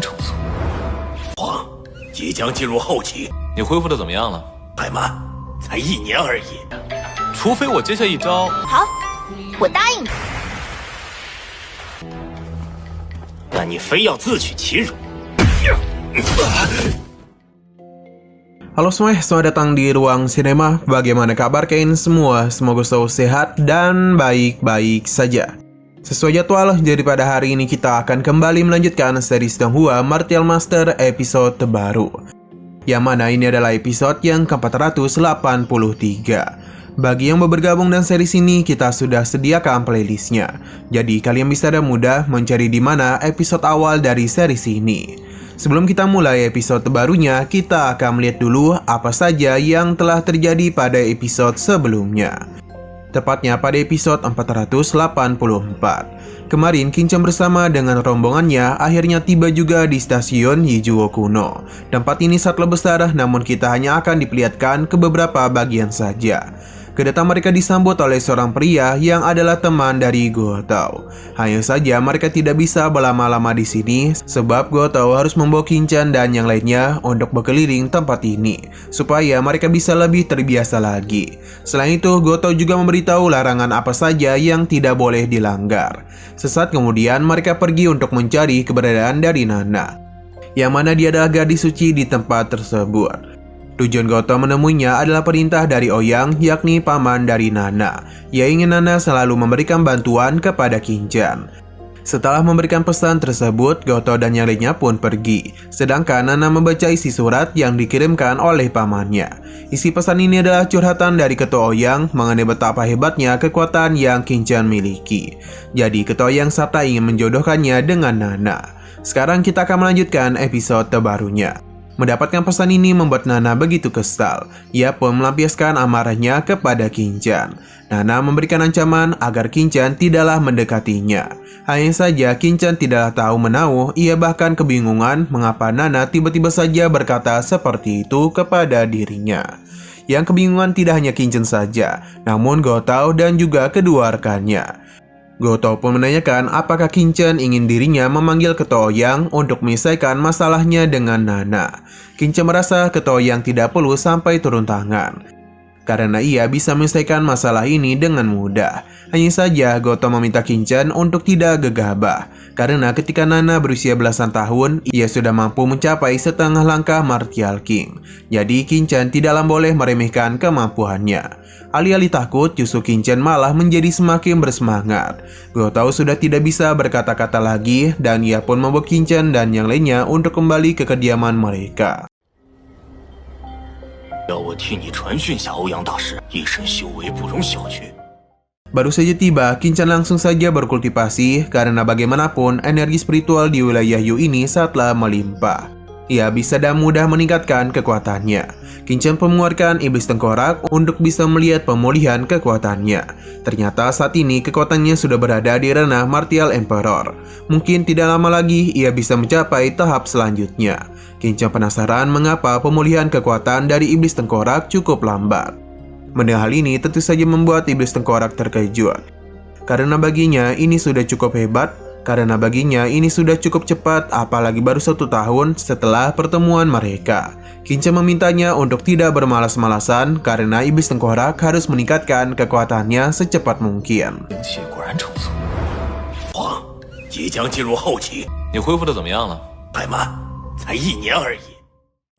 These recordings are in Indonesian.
成熟。皇，即将进入后期，你恢复的怎么样了？太慢，才1年而已。除非我接下一招。好，我答应你。但你非要自取其辱。Halo semuanya, selamat datang di Ruang Sinema. Bagaimana kabar kalian semua? Semoga selalu sehat dan baik-baik saja. Sesuai jadwal, jadi pada hari ini kita akan kembali melanjutkan series Donghua Martial Master episode terbaru. Yang mana ini adalah episode yang ke-483. Bagi yang baru bergabung dan series ini, kita sudah sediakan playlistnya. Jadi kalian bisa dengan mudah mencari di mana episode awal dari series ini. Sebelum kita mulai episode terbarunya, kita akan melihat dulu apa saja yang telah terjadi pada episode sebelumnya. Tepatnya pada episode 484. Kemarin Kinchan bersama dengan rombongannya akhirnya tiba juga di stasiun Yijuo kuno. Tempat ini sangatlah besar, namun kita hanya akan diperlihatkan ke beberapa bagian saja. Kedatangan mereka disambut oleh seorang pria yang adalah teman dari Gotou. Hanya saja mereka tidak bisa berlama-lama di sini sebab Gotou harus membawa Kinchan dan yang lainnya untuk berkeliling tempat ini supaya mereka bisa lebih terbiasa lagi. Selain itu, Gotou juga memberitahu larangan apa saja yang tidak boleh dilanggar. Sesaat kemudian mereka pergi untuk mencari keberadaan dari Nana, yang mana dia adalah gadis suci di tempat tersebut. Tujuan Gotou menemuinya adalah perintah dari Ouyang, yakni paman dari Nana. Ia ingin Nana selalu memberikan bantuan kepada Kinchan. Setelah memberikan pesan tersebut, Gotou dan yang lainnya pun pergi. Sedangkan Nana membaca isi surat yang dikirimkan oleh pamannya. Isi pesan ini adalah curhatan dari Ketua Ouyang mengenai betapa hebatnya kekuatan yang Kinchan miliki. Jadi Ketua Ouyang serta ingin menjodohkannya dengan Nana. Sekarang kita akan melanjutkan episode terbarunya. Mendapatkan pesan ini membuat Nana begitu kesal. Ia pun melampiaskan amarahnya kepada Kinchan. Nana memberikan ancaman agar Kinchan tidaklah mendekatinya. Hanya saja Kinchan tidaklah tahu menahu. Ia bahkan kebingungan mengapa Nana tiba-tiba saja berkata seperti itu kepada dirinya. Yang kebingungan tidak hanya Kinchan saja, namun Gotou dan juga kedua rekannya. Gotou pun menanyakan apakah Kinchan ingin dirinya memanggil Ketua Ouyang untuk menyelesaikan masalahnya dengan Nana. Kinchan merasa Ketua Ouyang tidak perlu sampai turun tangan, karena ia bisa menyelesaikan masalah ini dengan mudah. Hanya saja Gotou meminta Kinchan untuk tidak gegabah, karena ketika Nana berusia belasan tahun, ia sudah mampu mencapai setengah langkah Martial King. Jadi Kinchan tidaklah boleh meremehkan kemampuannya. Alih-alih takut, justru Kinchan malah menjadi semakin bersemangat. Gotou sudah tidak bisa berkata-kata lagi, dan ia pun membawa Kinchan dan yang lainnya untuk kembali ke kediaman mereka. 要我替你传讯下欧阳大师，一身修为不容小觑。 Baru saja tiba, Kinchan langsung saja berkultivasi karena bagaimanapun energi spiritual di wilayah Yu ini sangatlah melimpah. Ia bisa dengan mudah meningkatkan kekuatannya. Kinchan mengeluarkan iblis tengkorak untuk bisa melihat pemulihan kekuatannya. Ternyata saat ini kekuatannya sudah berada di ranah Martial Emperor. Mungkin tidak lama lagi ia bisa mencapai tahap selanjutnya. Kinchan penasaran mengapa pemulihan kekuatan dari iblis tengkorak cukup lambat. Mendengar hal ini tentu saja membuat iblis tengkorak terkejut. Karena baginya ini sudah cukup hebat. Karena baginya ini sudah cukup cepat, apalagi baru 1 tahun setelah pertemuan mereka. Kinchan memintanya untuk tidak bermalas-malasan karena iblis tengkorak harus meningkatkan kekuatannya secepat mungkin. 灵气果然成熟。皇，即将进入后期，你恢复的怎么样了？太慢，才1年而已。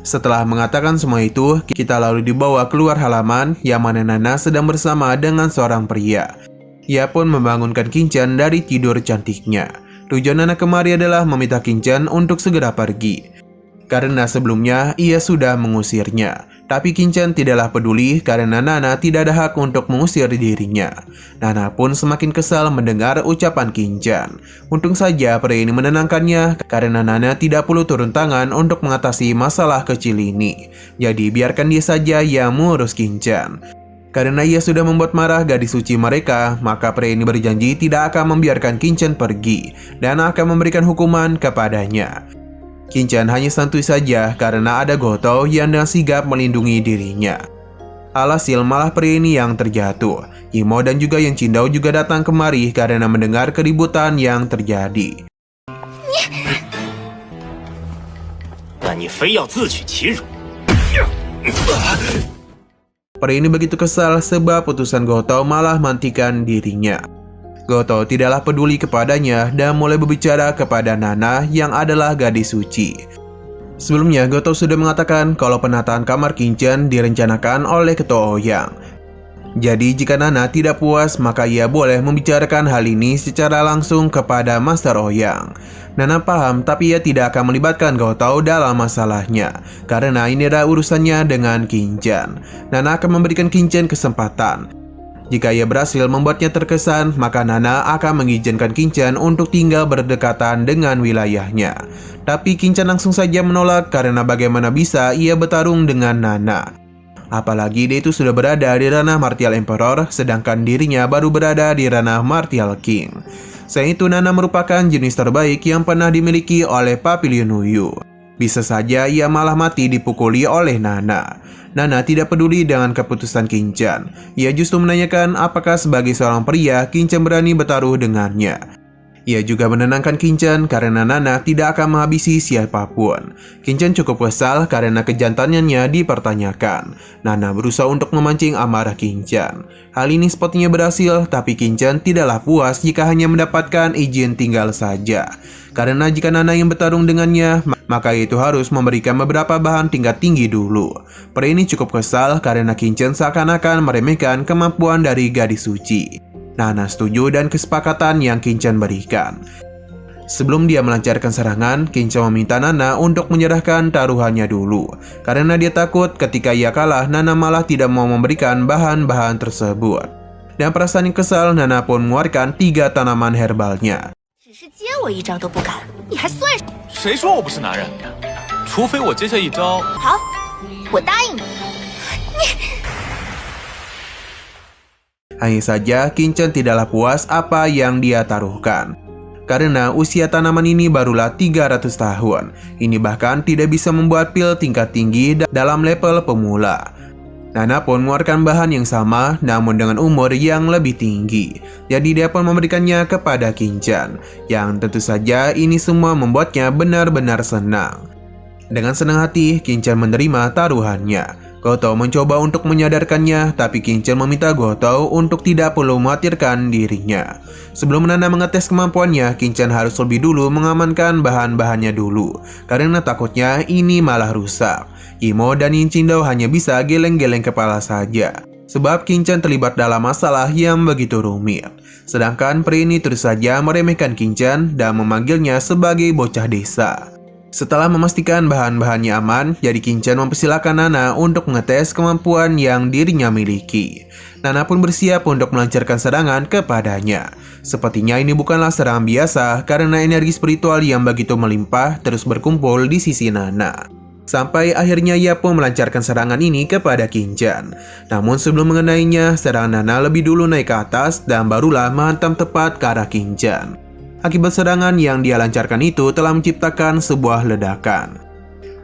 Setelah mengatakan semua itu, kita lalu dibawa keluar halaman yang mana Nana sedang bersama dengan seorang pria. Ia pun membangunkan Kinchan dari tidur cantiknya. Tujuan Nana kemari adalah meminta Kinchan untuk segera pergi, karena sebelumnya ia sudah mengusirnya. Tapi Kinchan tidaklah peduli karena Nana tidak ada hak untuk mengusir dirinya. Nana pun semakin kesal mendengar ucapan Kinchan. Untung saja pria ini menenangkannya karena Nana tidak perlu turun tangan untuk mengatasi masalah kecil ini. Jadi biarkan dia saja yang mengurus Kinchan. Karena ia sudah membuat marah gadis suci mereka, maka pria ini berjanji tidak akan membiarkan Kinchan pergi dan akan memberikan hukuman kepadanya. Kinchan hanya santuy saja karena ada Gotou yang dengan sigap melindungi dirinya. Alhasil malah pria ini yang terjatuh. Imo dan juga Yang Qingdao juga datang kemari karena mendengar keributan yang terjadi. 但你非要自取其辱。 Pria ini begitu kesal sebab putusan Goto malah mantikan dirinya. Goto tidaklah peduli kepadanya dan mulai berbicara kepada Nana yang adalah gadis suci. Sebelumnya Goto sudah mengatakan kalau penataan kamar Kinchan direncanakan oleh Ketua Ouyang. Jadi jika Nana tidak puas maka ia boleh membicarakan hal ini secara langsung kepada Master Ouyang. Nana paham tapi ia tidak akan melibatkan Goto dalam masalahnya karena ini adalah urusannya dengan Kinchan. Nana akan memberikan Kinchan kesempatan. Jika ia berhasil membuatnya terkesan maka Nana akan mengizinkan Kinchan untuk tinggal berdekatan dengan wilayahnya. Tapi Kinchan langsung saja menolak karena bagaimana bisa ia bertarung dengan Nana. Apalagi dia itu sudah berada di ranah Martial Emperor, sedangkan dirinya baru berada di ranah Martial King. Selain itu, Nana merupakan jenis terbaik yang pernah dimiliki oleh Papillon Nuyu. Bisa saja ia malah mati dipukuli oleh Nana. Nana tidak peduli dengan keputusan Kinchan. Ia justru menanyakan apakah sebagai seorang pria, Kinchan berani bertaruh dengannya. Ia juga menenangkan Kinchan karena Nana tidak akan menghabisi siapapun. Kinchan cukup kesal karena kejantanannya dipertanyakan. Nana berusaha untuk memancing amarah Kinchan. Hal ini sepertinya berhasil, tapi Kinchan tidaklah puas jika hanya mendapatkan izin tinggal saja. Karena jika Nana yang bertarung dengannya, maka itu harus memberikan beberapa bahan tingkat tinggi dulu. Pria ini cukup kesal karena Kinchan seakan-akan meremehkan kemampuan dari gadis suci. Nana setuju dan kesepakatan yang Kinchan berikan. Sebelum dia melancarkan serangan, Kinchan meminta Nana untuk menyerahkan taruhannya dulu. Karena dia takut ketika ia kalah, Nana malah tidak mau memberikan bahan-bahan tersebut. Dan perasaan yang kesal, Nana pun mengeluarkan 3 tanaman herbalnya. 只是接我一招都不敢，你还算什么？ 谁说我不是男人？除非我接下一招。 好，我答应你。 Hanya saja Kinchan tidaklah puas apa yang dia taruhkan. Karena usia tanaman ini barulah 300 tahun. Ini bahkan tidak bisa membuat pil tingkat tinggi dalam level pemula. Nana pun mengeluarkan bahan yang sama namun dengan umur yang lebih tinggi. Jadi dia pun memberikannya kepada Kinchan. Yang tentu saja ini semua membuatnya benar-benar senang. Dengan senang hati Kinchan menerima taruhannya. Goto mencoba untuk menyadarkannya, tapi Kinchan meminta Goto untuk tidak perlu mengkhawatirkan dirinya. Sebelum Nana mengetes kemampuannya, Kinchan harus lebih dulu mengamankan bahan-bahannya dulu, karena takutnya ini malah rusak. Imo dan Yincindo hanya bisa geleng-geleng kepala saja, sebab Kinchan terlibat dalam masalah yang begitu rumit. Sedangkan pria ini terus saja meremehkan Kinchan dan memanggilnya sebagai bocah desa. Setelah memastikan bahan-bahannya aman, jadi Kinchan mempersilahkan Nana untuk mengetes kemampuan yang dirinya miliki. Nana pun bersiap untuk melancarkan serangan kepadanya. Sepertinya ini bukanlah serangan biasa karena energi spiritual yang begitu melimpah terus berkumpul di sisi Nana. Sampai akhirnya ia pun melancarkan serangan ini kepada Kinchan. Namun sebelum mengenainya, serangan Nana lebih dulu naik ke atas dan barulah menghantam tepat ke arah Kinchan. Akibat serangan yang dia lancarkan itu telah menciptakan sebuah ledakan.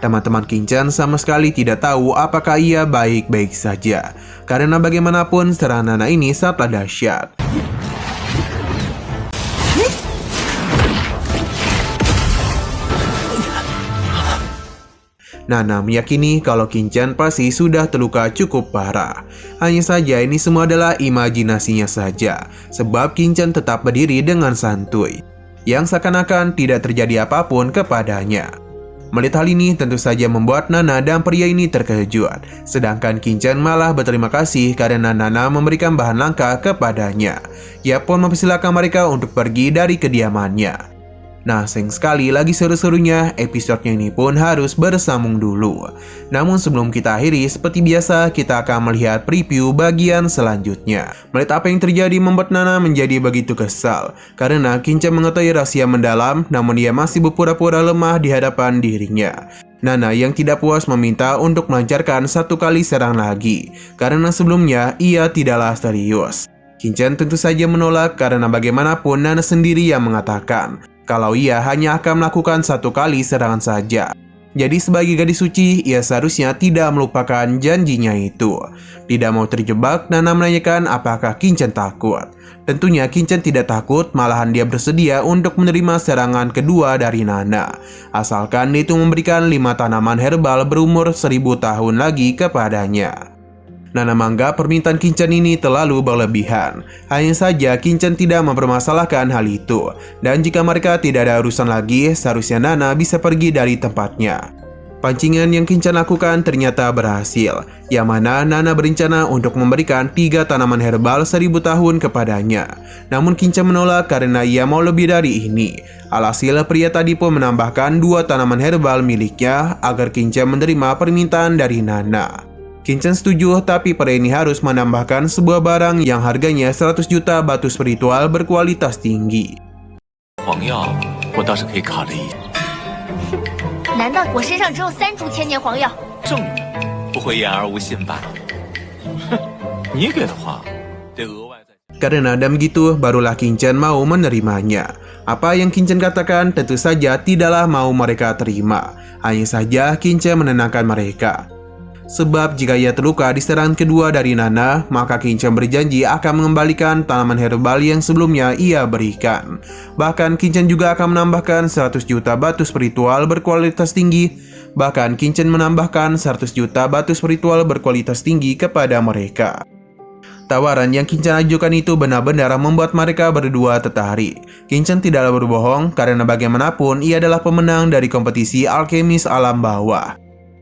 Teman-teman Kinchan sama sekali tidak tahu apakah ia baik-baik saja, karena bagaimanapun serangan Nana ini sangatlah dahsyat. Nana meyakini kalau Kinchan pasti sudah terluka cukup parah. Hanya saja ini semua adalah imajinasinya saja, sebab Kinchan tetap berdiri dengan santuy, yang seakan-akan tidak terjadi apapun kepadanya. Melihat hal ini tentu saja membuat Nana dan pria ini terkejut, sedangkan Kinchan malah berterima kasih karena Nana memberikan bahan langka kepadanya. Ia pun mempersilahkan mereka untuk pergi dari kediamannya. Nah, sayang sekali lagi seru-serunya, episodenya ini pun harus bersambung dulu. Namun sebelum kita akhiri, seperti biasa kita akan melihat preview bagian selanjutnya. Melihat apa yang terjadi membuat Nana menjadi begitu kesal, karena Kinchan mengetahui rahasia mendalam, namun dia masih berpura-pura lemah di hadapan dirinya. Nana yang tidak puas meminta untuk melancarkan 1 kali serang lagi, karena sebelumnya ia tidaklah serius. Kinchan tentu saja menolak karena bagaimanapun Nana sendiri yang mengatakan kalau ia hanya akan melakukan 1 kali serangan saja. Jadi sebagai gadis suci, ia seharusnya tidak melupakan janjinya itu. Tidak mau terjebak, Nana menanyakan apakah Qingchen takut. Tentunya Qingchen tidak takut, malahan dia bersedia untuk menerima serangan kedua dari Nana. Asalkan itu memberikan 5 tanaman herbal berumur 1000 tahun lagi kepadanya. Nana menganggap permintaan Qingchen ini terlalu berlebihan. Hanya saja Qingchen tidak mempermasalahkan hal itu. Dan jika mereka tidak ada urusan lagi, seharusnya Nana bisa pergi dari tempatnya. Pancingan yang Qingchen lakukan ternyata berhasil, yang mana Nana berencana untuk memberikan 3 tanaman herbal 1000 tahun kepadanya. Namun Qingchen menolak karena ia mau lebih dari ini. Alhasil pria tadi pun menambahkan 2 tanaman herbal miliknya agar Qingchen menerima permintaan dari Nana. Qingchen setuju, tapi pria ini harus menambahkan sebuah barang yang harganya 100 juta batu spiritual berkualitas tinggi. 黄药我倒是可以考虑一下，难道我身上只有3株千年黄药？正的，不会言而无信吧？哼，你给的话得额外再。 Karena ada begitu, barulah Qingchen mau menerimanya. Apa yang Qingchen katakan tentu saja tidaklah mau mereka terima. Hanya saja Qingchen menenangkan mereka. Sebab jika ia terluka di serangan kedua dari Nana, maka Qingchen berjanji akan mengembalikan tanaman herbal yang sebelumnya ia berikan. Bahkan Qingchen juga akan menambahkan 100 juta batu spiritual berkualitas tinggi. Bahkan Qingchen menambahkan 100 juta batu spiritual berkualitas tinggi kepada mereka. Tawaran yang Qingchen ajukan itu benar-benar membuat mereka berdua tertarik. Qingchen tidaklah berbohong karena bagaimanapun ia adalah pemenang dari kompetisi alkemis alam bawah.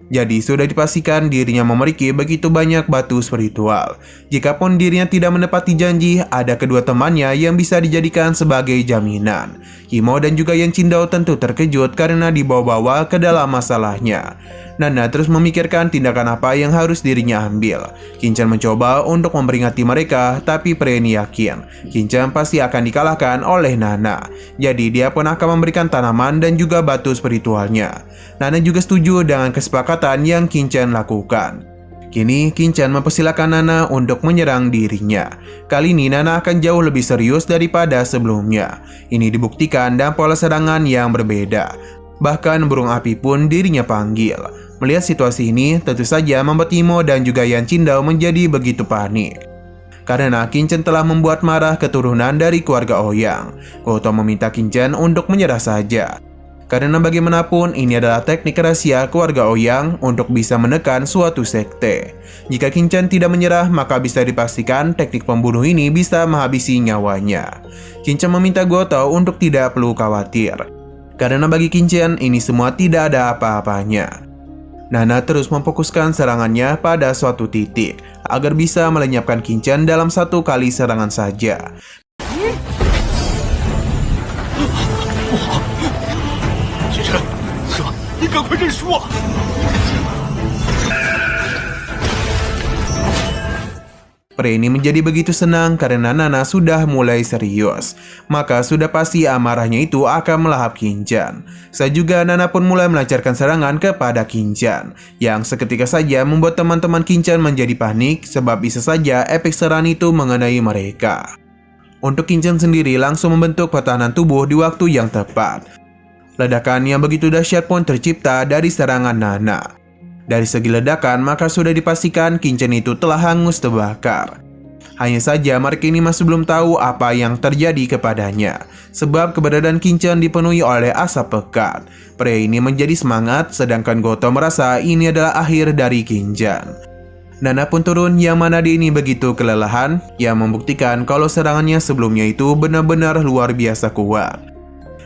Jadi sudah dipastikan dirinya memiliki begitu banyak batu spiritual. Jikapun dirinya tidak menepati janji, ada kedua temannya yang bisa dijadikan sebagai jaminan. Himo dan juga Yan Qingdao tentu terkejut karena dibawa-bawa ke dalam masalahnya. Nana terus memikirkan tindakan apa yang harus dirinya ambil. Qingchen mencoba untuk memperingati mereka, tapi pria ini yakin Qingchen pasti akan dikalahkan oleh Nana. Jadi dia pun akan memberikan tanaman dan juga batu spiritualnya. Nana juga setuju dengan kesepakatan yang Qingchen lakukan. Kini Qingchen mempersilakan Nana untuk menyerang dirinya. Kali ini Nana akan jauh lebih serius daripada sebelumnya. Ini dibuktikan dan pola serangan yang berbeda. Bahkan burung api pun dirinya panggil. Melihat situasi ini, tentu saja membuat Himo dan juga Yan Qingdao menjadi begitu panik. Karena Qingchen telah membuat marah keturunan dari keluarga Ouyang. Goutou meminta Qingchen untuk menyerah saja. Karena bagaimanapun ini adalah teknik rahasia keluarga Ouyang untuk bisa menekan suatu sekte. Jika Qingchen tidak menyerah, maka bisa dipastikan teknik pembunuh ini bisa menghabisi nyawanya. Qingchen meminta Goutou untuk tidak perlu khawatir. Karena bagi Qingchen ini semua tidak ada apa-apanya. Nana terus memfokuskan serangannya pada suatu titik agar bisa melenyapkan Qingchen dalam 1 kali serangan saja. 学生，哥，你赶快认输啊！ Pria ini menjadi begitu senang karena Nana sudah mulai serius. Maka sudah pasti amarahnya itu akan melahap Qingchen. Saat juga Nana pun mulai melancarkan serangan kepada Qingchen, yang seketika saja membuat teman-teman Qingchen menjadi panik sebab bisa saja efek serangan itu mengenai mereka. Untuk Qingchen sendiri langsung membentuk pertahanan tubuh di waktu yang tepat. Ledakan yang begitu dahsyat pun tercipta dari serangan Nana. Dari segi ledakan, maka sudah dipastikan Qingchen itu telah hangus terbakar. Hanya saja mereka ini masih belum tahu apa yang terjadi kepadanya, sebab keberadaan Qingchen dipenuhi oleh asap pekat. Pria ini menjadi semangat, sedangkan Goutou merasa ini adalah akhir dari Qingchen. Nana pun turun, yang mana dia ini begitu kelelahan, yang membuktikan kalau serangannya sebelumnya itu benar-benar luar biasa kuat.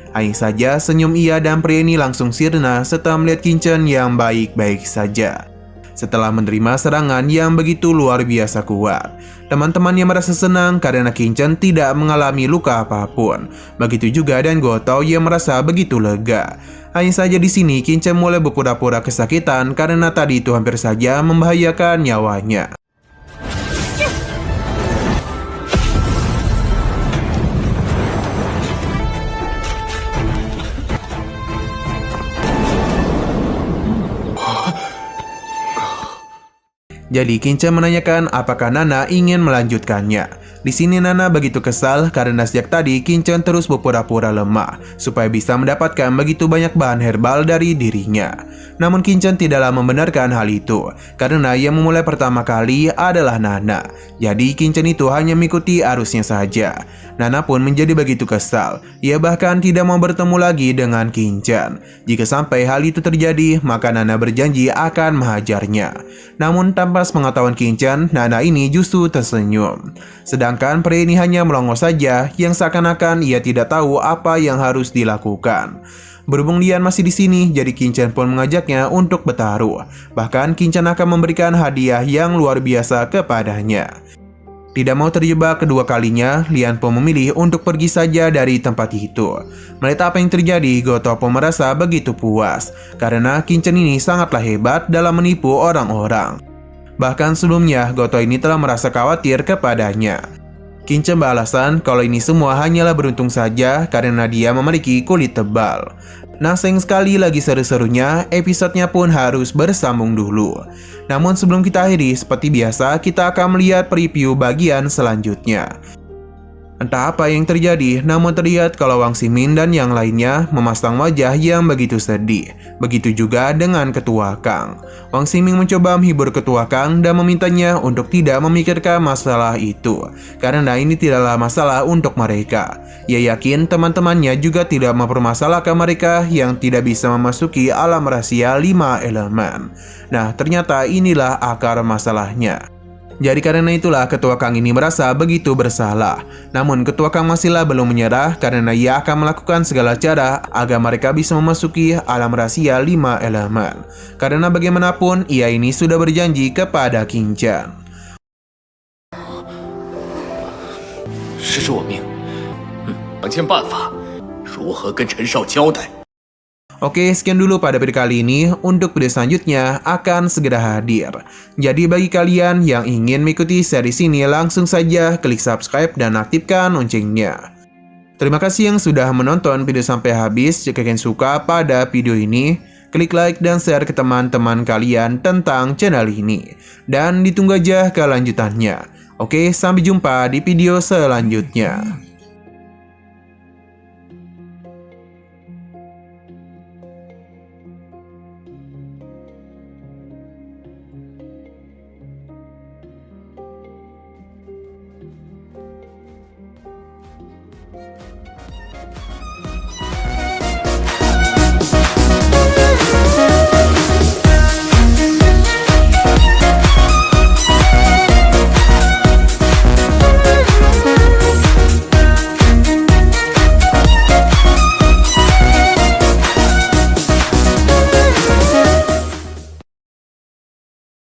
Hanya saja senyum ia dan pria ini langsung sirna setelah melihat Qingchen yang baik-baik saja. Setelah menerima serangan yang begitu luar biasa kuat, teman-temannya merasa senang karena Qingchen tidak mengalami luka apapun. Begitu juga dengan Goutou yang merasa begitu lega. Hanya saja di sini Qingchen mulai berpura-pura kesakitan karena tadi itu hampir saja membahayakan nyawanya. Jadi Qingchen menanyakan apakah Nana ingin melanjutkannya. Di sini Nana begitu kesal karena sejak tadi Qingchen terus berpura-pura lemah supaya bisa mendapatkan begitu banyak bahan herbal dari dirinya. Namun Qin Chen tidaklah membenarkan hal itu, karena yang memulai pertama kali adalah Nana. Jadi Qin Chen itu hanya mengikuti arusnya saja. Nana pun menjadi begitu kesal. Ia bahkan tidak mau bertemu lagi dengan Qin Chen. Jika sampai hal itu terjadi, maka Nana berjanji akan menghajarnya. Namun tanpa sepengetahuan Qin Chen, Nana ini justru tersenyum. Sedangkan pria ini hanya melongo saja, yang seakan-akan ia tidak tahu apa yang harus dilakukan. Berhubung Lian masih di sini, jadi Qin Chen pun mengajaknya untuk bertaruh. Bahkan Qin Chen akan memberikan hadiah yang luar biasa kepadanya. Tidak mau terjebak kedua kalinya, Lian pun memilih untuk pergi saja dari tempat itu. Melihat apa yang terjadi, Goto pun merasa begitu puas, karena Qin Chen ini sangatlah hebat dalam menipu orang-orang. Bahkan sebelumnya, Goto ini telah merasa khawatir kepadanya. Qin Chen beralasan kalau ini semua hanyalah beruntung saja karena dia memiliki kulit tebal. Nah, sayang sekali lagi seru-serunya, episodenya pun harus bersambung dulu. Namun sebelum kita akhiri, seperti biasa kita akan melihat preview bagian selanjutnya. Entah apa yang terjadi, namun terlihat kalau Wang Ximing dan yang lainnya memasang wajah yang begitu sedih. Begitu juga dengan Ketua Kang. Wang Ximing mencoba menghibur Ketua Kang dan memintanya untuk tidak memikirkan masalah itu, karena ini tidaklah masalah untuk mereka. Ia yakin teman-temannya juga tidak mempermasalahkan mereka yang tidak bisa memasuki alam rahasia 5 elemen. Nah, ternyata inilah akar masalahnya. Jadi karena itulah Ketua Kang ini merasa begitu bersalah. Namun Ketua Kang masihlah belum menyerah karena ia akan melakukan segala cara agar mereka bisa memasuki alam rahasia 5 elemen. Karena bagaimanapun ia ini sudah berjanji kepada Qin Chen. 实是我命，想尽办法，如何跟陈少交代？ Oke, sekian dulu pada video kali ini. Untuk video selanjutnya akan segera hadir. Jadi bagi kalian yang ingin mengikuti series ini, langsung saja klik subscribe dan aktifkan loncengnya. Terima kasih yang sudah menonton video sampai habis. Jika kalian suka pada video ini, klik like dan share ke teman-teman kalian tentang channel ini. Dan ditunggu aja kelanjutannya. Oke, sampai jumpa di video selanjutnya.